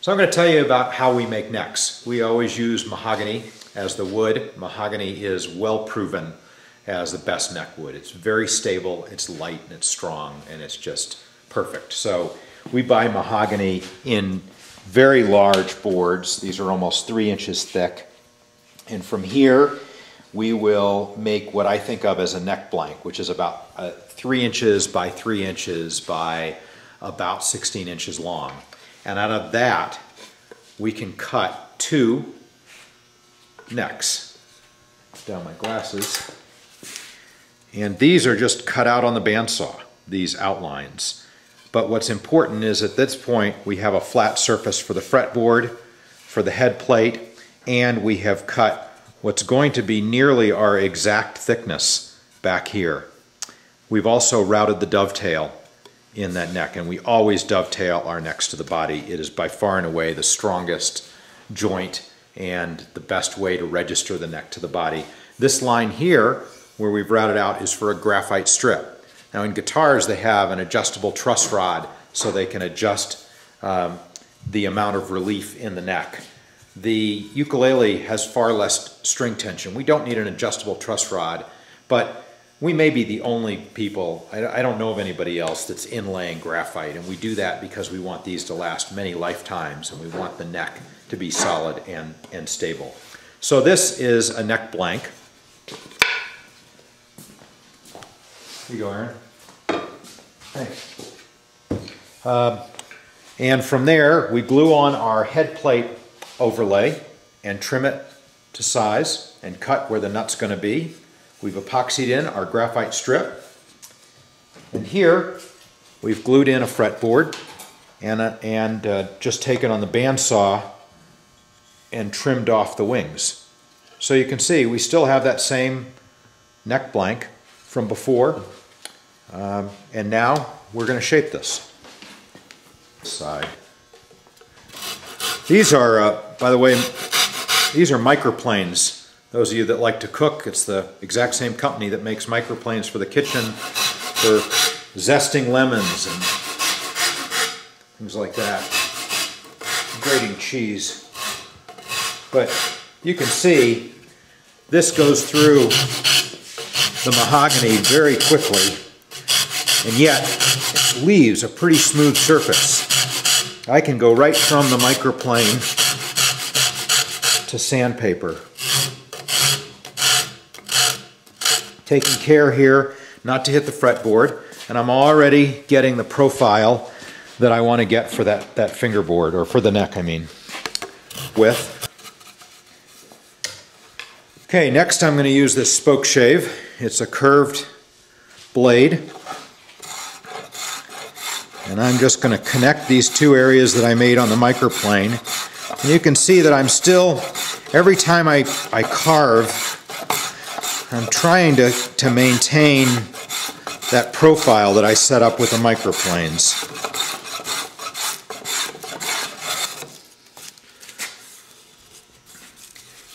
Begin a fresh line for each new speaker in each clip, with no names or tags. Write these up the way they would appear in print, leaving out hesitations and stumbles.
So I'm going to tell you about how we make necks. We always use mahogany as the wood. Mahogany is well proven as the best neck wood. It's very stable, it's light, and it's strong, and it's just perfect. So we buy mahogany in very large boards. These are almost 3 inches thick. And from here, we will make what I think of as a neck blank, which is about 3 inches by 3 inches by about 16 inches long. And out of that, we can cut 2 necks. Down my glasses. And these are just cut out on the bandsaw, these outlines. But what's important is at this point, we have a flat surface for the fretboard, for the head plate, and we have cut what's going to be nearly our exact thickness back here. We've also routed the dovetail in that neck, and we always dovetail our necks to the body. It is by far and away the strongest joint and the best way to register the neck to the body. This line here, where we've routed out, is for a graphite strip. Now in guitars they have an adjustable truss rod so they can adjust the amount of relief in the neck. The ukulele has far less string tension. We don't need an adjustable truss rod, but we may be the only people, I don't know of anybody else that's inlaying graphite, and we do that because we want these to last many lifetimes and we want the neck to be solid and stable. So this is a neck blank. Here you go, Aaron. Thanks. And from there, we glue on our head plate overlay and trim it to size and cut where the nut's going to be. We've epoxied in our graphite strip, and here we've glued in a fretboard and just taken on the bandsaw and trimmed off the wings. So you can see we still have that same neck blank from before, and now we're going to shape this. Side. These are, by the way, these are microplanes. Those of you that like to cook, it's the exact same company that makes microplanes for the kitchen, for zesting lemons and things like that, grating cheese. But you can see this goes through the mahogany very quickly, and yet it leaves a pretty smooth surface. I can go right from the microplane to sandpaper. Taking care here not to hit the fretboard, and I'm already getting the profile that I want to get for that fingerboard, or for the neck, I mean, width. Okay, next I'm going to use this spoke shave. It's a curved blade, and I'm just going to connect these 2 areas that I made on the microplane. And you can see that I'm still, every time I carve, I'm trying to maintain that profile that I set up with the microplanes.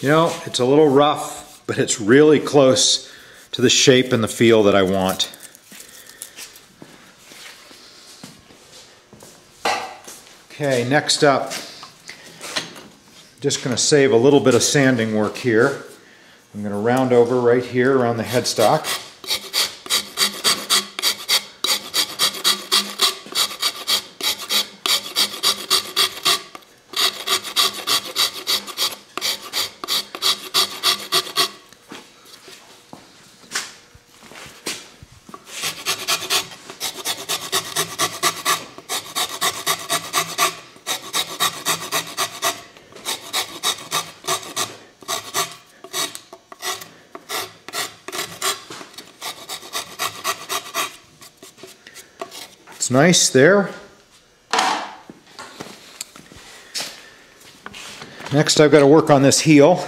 You know, it's a little rough, but it's really close to the shape and the feel that I want. Okay, next up, just going to save a little bit of sanding work here. I'm going to round over right here around the headstock. It's nice there. Next I've got to work on this heel.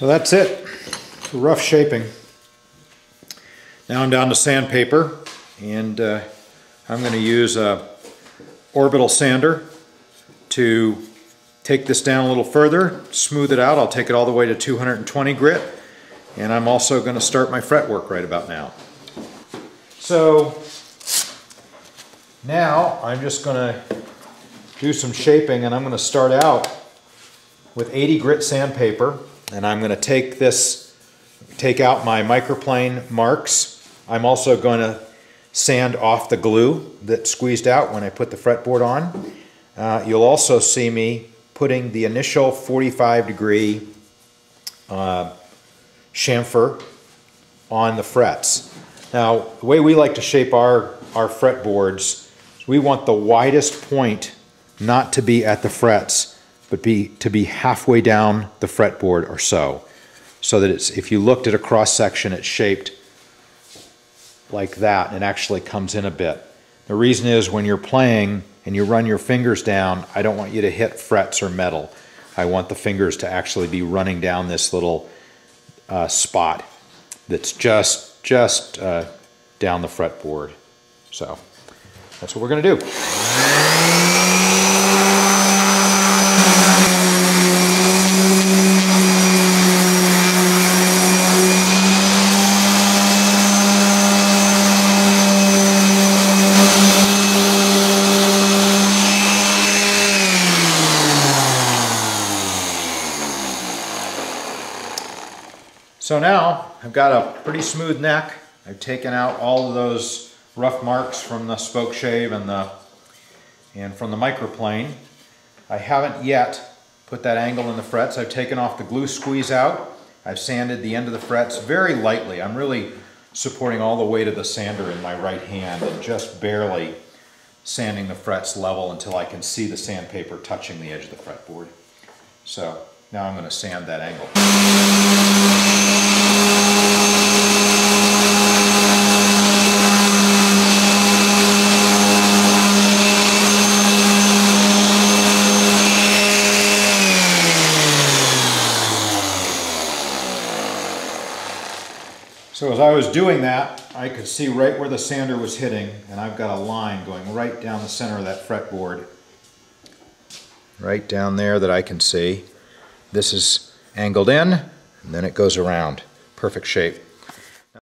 So that's it for rough shaping. Now I'm down to sandpaper, and I'm going to use a orbital sander to take this down a little further, smooth it out. I'll take it all the way to 220 grit, and I'm also going to start my fretwork right about now. So now I'm just going to do some shaping, and I'm going to start out with 80 grit sandpaper, and I'm going to take out my microplane marks. I'm also going to sand off the glue that squeezed out when I put the fretboard on. You'll also see me putting the initial 45-degree chamfer on the frets. Now, the way we like to shape our fretboards, we want the widest point not to be at the frets, but to be halfway down the fretboard or so. So that if you looked at a cross section, it's shaped like that, and it actually comes in a bit. The reason is when you're playing and you run your fingers down, I don't want you to hit frets or metal. I want the fingers to actually be running down this little spot that's just down the fretboard. So that's what we're going to do. So now I've got a pretty smooth neck. I've taken out all of those rough marks from the spoke shave and from the microplane. I haven't yet put that angle in the frets. I've taken off the glue squeeze out. I've sanded the end of the frets very lightly. I'm really supporting all the weight of the sander in my right hand and just barely sanding the frets level until I can see the sandpaper touching the edge of the fretboard. So now I'm going to sand that angle. So as I was doing that, I could see right where the sander was hitting, and I've got a line going right down the center of that fretboard. Right down there that I can see. This is angled in, and then it goes around. Perfect shape.